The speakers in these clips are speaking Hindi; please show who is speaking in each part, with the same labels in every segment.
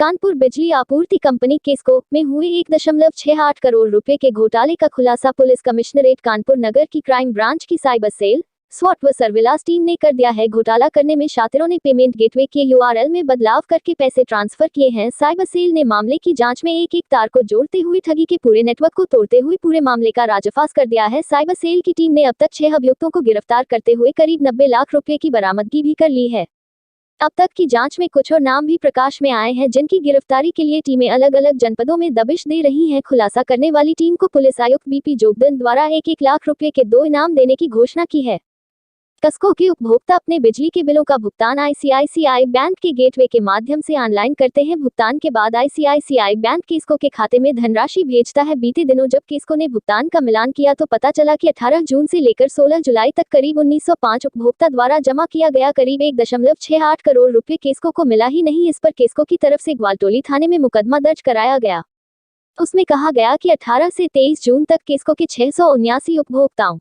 Speaker 1: कानपुर बिजली आपूर्ति कंपनी केस्को में हुए 1.68 करोड़ रुपए के घोटाले का खुलासा पुलिस कमिश्नरेट कानपुर नगर की क्राइम ब्रांच की साइबर सेल, स्वॉट व सर्विलांस टीम ने कर दिया है। घोटाला करने में शातिरों ने पेमेंट गेटवे के यूआरएल में बदलाव करके पैसे ट्रांसफर किए हैं। साइबर सेल ने मामले की जांच में एक तार को जोड़ते हुए ठगी के पूरे नेटवर्क को तोड़ते हुए पूरे मामले का राजफास कर दिया है। साइबर सेल की टीम ने अब तक 6 अभियुक्तों को गिरफ्तार करते हुए करीब 90 लाख रुपए की बरामदगी भी कर ली है। अब तक की जांच में कुछ और नाम भी प्रकाश में आए हैं, जिनकी गिरफ्तारी के लिए टीमें अलग अलग जनपदों में दबिश दे रही हैं। खुलासा करने वाली टीम को पुलिस आयुक्त बीपी जोगदंड द्वारा 1-1 लाख रुपए के 2 इनाम देने की घोषणा की है। केस्को के उपभोक्ता अपने बिजली के बिलों का भुगतान आईसीआईसीआई बैंक के गेटवे के माध्यम से ऑनलाइन करते हैं। भुगतान के बाद आईसीआईसीआई बैंक केस्को के खाते में धनराशि भेजता है। बीते दिनों जब केस्को ने भुगतान का मिलान किया तो पता चला कि 18 जून से लेकर 16 जुलाई तक करीब 1905 उपभोक्ता द्वारा जमा किया गया करीब 1.68 करोड़ रुपए केस्को को मिला ही नहीं। इस पर केस्को की तरफ से ग्वालटोली थाने में मुकदमा दर्ज कराया गया। उसमें कहा गया कि 18 से 23 जून तक केस्को के 679 उपभोक्ताओं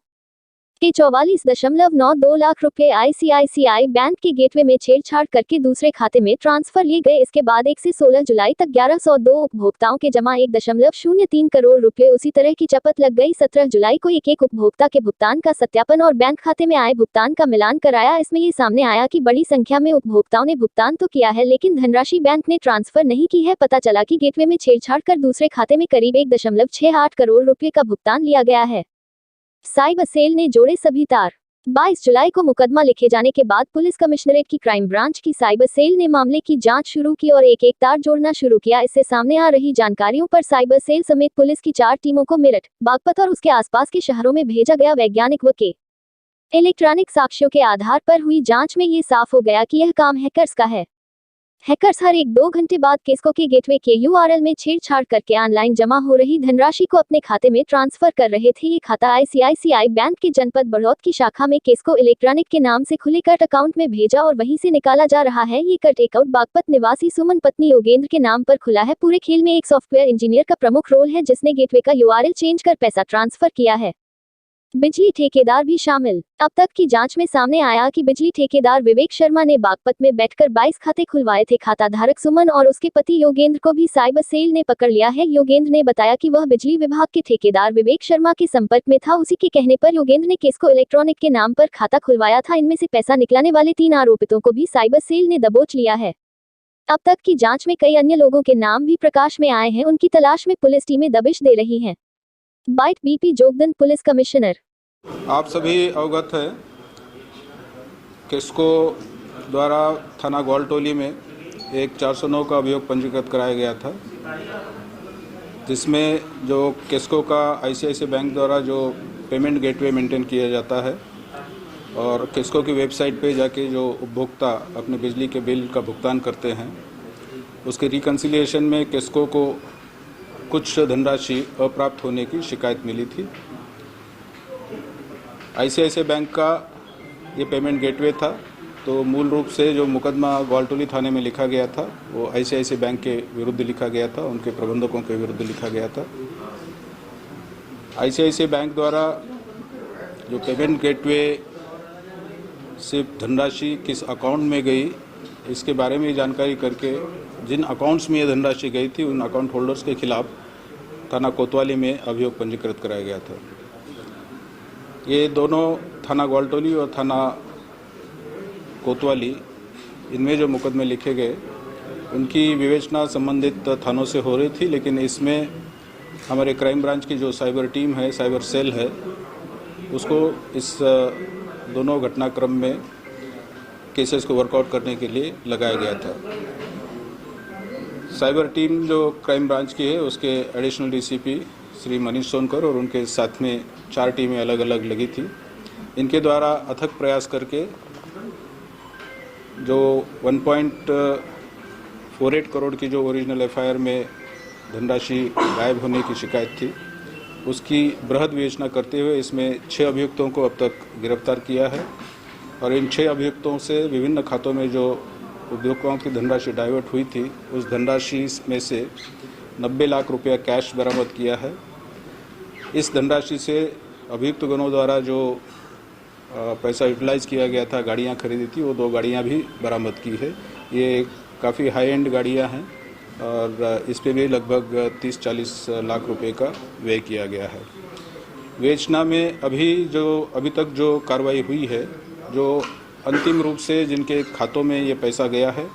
Speaker 1: के 44.92 लाख रुपए आईसीआईसीआई बैंक के गेटवे में छेड़छाड़ करके दूसरे खाते में ट्रांसफर लिए गए। इसके बाद 1 से 16 जुलाई तक 1102 उपभोक्ताओं के जमा 1.03 करोड़ रुपए उसी तरह की चपत लग गई। 17 जुलाई को एक उपभोक्ता के भुगतान का सत्यापन और बैंक खाते में आए भुगतान का मिलान कराया। इसमें ये सामने आया कि बड़ी संख्या में उपभोक्ताओं ने भुगतान तो किया है, लेकिन धनराशि बैंक ने ट्रांसफर नहीं की है। पता चला कि गेटवे में छेड़छाड़ कर दूसरे खाते में करीब 1.68 करोड़ रुपए का भुगतान लिया गया है। साइबर सेल ने जोड़े सभी तार। 22 जुलाई को मुकदमा लिखे जाने के बाद पुलिस कमिश्नरेट की क्राइम ब्रांच की साइबर सेल ने मामले की जांच शुरू की और एक तार जोड़ना शुरू किया। इससे सामने आ रही जानकारियों पर साइबर सेल समेत पुलिस की 4 टीमों को मेरठ, बागपत और उसके आसपास के शहरों में भेजा गया। वैज्ञानिक व के इलेक्ट्रॉनिक साक्ष्यों के आधार पर हुई जांच में ये साफ हो गया कि यह काम हैकर्स का है। हैकर्स हर 1-2 घंटे बाद केस्को के गेटवे के यूआरएल में छेड़छाड़ करके ऑनलाइन जमा हो रही धनराशि को अपने खाते में ट्रांसफर कर रहे थे। ये खाता आईसीआईसीआई बैंक के जनपद बड़ौद की शाखा में केस्को इलेक्ट्रॉनिक के नाम से खुले कट अकाउंट में भेजा और वहीं से निकाला जा रहा है। ये कट अकाउंट बागपत निवासी सुमन पत्नी योगेंद्र के नाम पर खुला है। पूरे खेल में एक सॉफ्टवेयर इंजीनियर का प्रमुख रोल है, जिसने गेटवे का यूआरएल चेंज कर पैसा ट्रांसफर किया है। बिजली ठेकेदार भी शामिल। अब तक की जांच में सामने आया कि बिजली ठेकेदार विवेक शर्मा ने बागपत में बैठकर 22 खाते खुलवाए थे। खाता धारक सुमन और उसके पति योगेंद्र को भी साइबर सेल ने पकड़ लिया है। योगेंद्र ने बताया कि वह बिजली विभाग के ठेकेदार विवेक शर्मा के संपर्क में था। उसी के कहने पर योगेंद्र ने केस्को इलेक्ट्रॉनिक के नाम पर खाता खुलवाया था। इनमें से पैसा निकलाने वाले 3 आरोपितों को भी साइबर सेल ने दबोच लिया है। अब तक की जांच में कई अन्य लोगों के नाम भी प्रकाश में आए हैं। उनकी तलाश में पुलिस टीमें दबिश दे रही हैं। Bite BP Jogdand, police commissioner.
Speaker 2: आप सभी अवगत हैं, केस्को द्वारा थाना ग्वालटोली में एक 409 का अभियोग पंजीकृत कराया गया था, जिसमें जो केस्को का आईसीआईसीआई बैंक द्वारा जो पेमेंट गेटवे मेंटेन किया जाता है और केस्को की वेबसाइट पे जाके जो उपभोक्ता अपने बिजली के बिल का भुगतान करते हैं, उसके रिकन्सिलिएशन में केस्को को कुछ धनराशि अप्राप्त होने की शिकायत मिली थी। आईसीआईसीआई बैंक का ये पेमेंट गेटवे था, तो मूल रूप से जो मुकदमा ग्वालटोली थाने में लिखा गया था वो आईसीआईसीआई बैंक के विरुद्ध लिखा गया था, उनके प्रबंधकों के विरुद्ध लिखा गया था। आईसीआईसीआई बैंक द्वारा जो पेमेंट गेटवे से धनराशि किस अकाउंट में गई, इसके बारे में जानकारी करके जिन अकाउंट्स में ये धनराशि गई थी उन अकाउंट होल्डर्स के खिलाफ थाना कोतवाली में अभियोग पंजीकृत कराया गया था। ये दोनों थाना ग्वालटोली और थाना कोतवाली, इनमें जो मुकदमे लिखे गए उनकी विवेचना संबंधित थानों से हो रही थी, लेकिन इसमें हमारे क्राइम ब्रांच की जो साइबर टीम है, साइबर सेल है, उसको इस दोनों घटनाक्रम में केसेस को वर्कआउट करने के लिए लगाया गया था। साइबर टीम जो क्राइम ब्रांच की है उसके एडिशनल डीसीपी श्री मनीष सोनकर और उनके साथ में 4 टीमें अलग अलग लगी थी। इनके द्वारा अथक प्रयास करके जो 1.48 करोड़ की जो ओरिजिनल एफआईआर में धनराशि गायब होने की शिकायत थी, उसकी बृहद विवेचना करते हुए इसमें 6 अभियुक्तों को अब तक गिरफ्तार किया है और इन 6 अभियुक्तों से विभिन्न खातों में जो उपभोक्ताओं की धनराशि डाइवर्ट हुई थी, उस धनराशि में से 90 लाख रुपया कैश बरामद किया है। इस धनराशि से अभियुक्त गणों द्वारा जो पैसा यूटिलाइज किया गया था, गाड़ियां खरीदी थी, वो 2 गाड़ियां भी बरामद की है। ये काफ़ी हाई एंड गाड़ियां हैं और इस पे भी लगभग 30-40 लाख रुपए का व्यय किया गया है। विवेचना में अभी तक जो कार्रवाई हुई है, जो अंतिम रूप से जिनके खातों में ये पैसा गया है,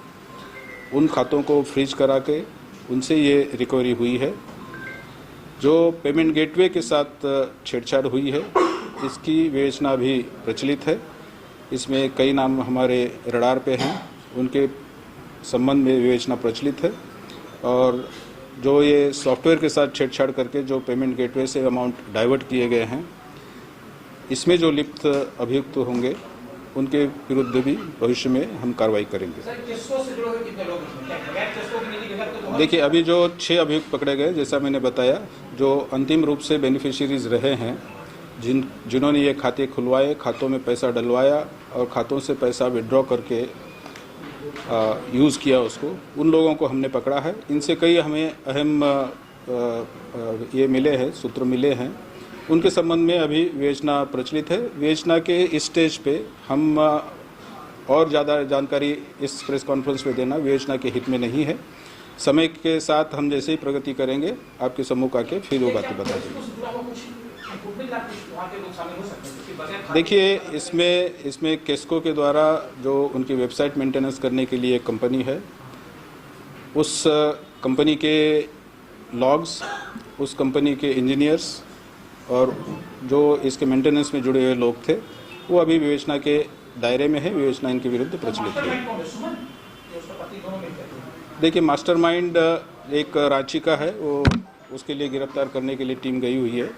Speaker 2: उन खातों को फ्रीज करा के उनसे ये रिकवरी हुई है। जो पेमेंट गेटवे के साथ छेड़छाड़ हुई है, इसकी विवेचना भी प्रचलित है। इसमें कई नाम हमारे रडार पे हैं, उनके संबंध में विवेचना प्रचलित है। और जो ये सॉफ्टवेयर के साथ छेड़छाड़ करके जो पेमेंट गेटवे से अमाउंट डाइवर्ट किए गए हैं, इसमें जो लिप्त अभियुक्त होंगे उनके विरुद्ध भी भविष्य में हम कार्रवाई करेंगे। देखिए, अभी जो 6 अभियुक्त पकड़े गए, जैसा मैंने बताया, जो अंतिम रूप से बेनिफिशियरीज रहे हैं, जिन्होंने ये खाते खुलवाए, खातों में पैसा डलवाया और खातों से पैसा विड्रॉ करके यूज़ किया उसको, उन लोगों को हमने पकड़ा है। इनसे कई हमें अहम ये मिले हैं, सूत्र मिले हैं। उनके संबंध में अभी विवेचना प्रचलित है। विवेचना के इस स्टेज पे हम और ज़्यादा जानकारी इस प्रेस कॉन्फ्रेंस में देना विवेचना के हित में नहीं है। समय के साथ हम जैसे ही प्रगति करेंगे, आपके सम्मुख आके फिर वो बातें बता देंगे। देखिए, इसमें केस्को के द्वारा जो उनकी वेबसाइट मेंटेनेंस करने के लिए एक कंपनी है, उस कंपनी के लॉग्स, उस कंपनी के इंजीनियर्स और जो इसके मेंटेनेंस में जुड़े हुए लोग थे, वो अभी विवेचना के दायरे में है। विवेचना इनके विरुद्ध प्रचलित है। देखिए, मास्टरमाइंड एक रांची का है, वो उसके लिए गिरफ्तार करने के लिए टीम गई हुई है।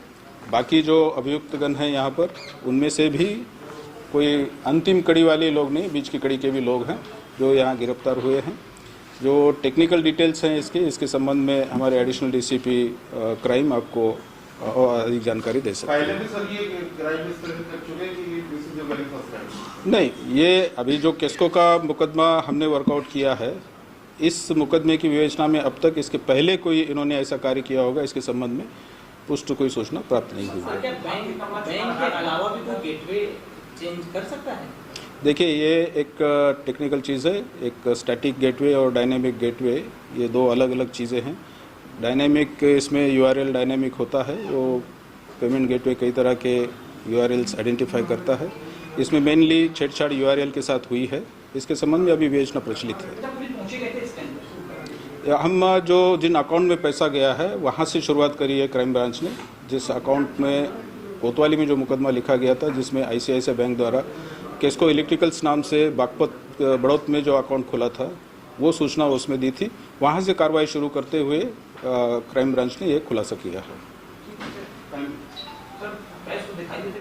Speaker 2: बाकी जो अभियुक्तगण हैं यहाँ पर, उनमें से भी कोई अंतिम कड़ी वाले लोग नहीं, बीच की कड़ी के भी लोग हैं जो यहाँ गिरफ्तार हुए हैं। जो टेक्निकल डिटेल्स हैं इसके संबंध में हमारे एडिशनल डीसीपी क्राइम आपको और अधिक जानकारी दे सकते हैं। नहीं, ये अभी जो केस्को का मुकदमा हमने वर्कआउट किया है, इस मुकदमे की विवेचना में अब तक इसके पहले कोई इन्होंने ऐसा कार्य किया होगा, इसके संबंध में पुष्ट कोई सूचना प्राप्त नहीं हुई है।
Speaker 3: बैंक के अलावा भी कोई गेटवे चेंज कर सकता है?
Speaker 2: देखिए, ये एक टेक्निकल चीज़ है। एक स्टैटिक गेटवे और डायनेमिक गेटवे, ये दो अलग अलग चीज़ें हैं। डायनेमिक, इसमें यूआरएल डायनेमिक होता है, वो पेमेंट गेटवे कई तरह के यूआरएल्स आइडेंटिफाई करता है। इसमें मेनली छेड़छाड़ यूआरएल के साथ हुई है। इसके संबंध में अभी विवेचना प्रचलित है। हम जिन अकाउंट में पैसा गया है, वहाँ से शुरुआत करी है क्राइम ब्रांच ने। जिस अकाउंट में कोतवाली में जो मुकदमा लिखा गया था, जिसमें आईसीआईसीआई बैंक द्वारा केस्को इलेक्ट्रिकल्स नाम से बागपत बड़ौत में जो अकाउंट खोला था, वो सूचना उसमें दी थी। वहाँ से कार्रवाई शुरू करते हुए क्राइम ब्रांच ने ये खुलासा किया है।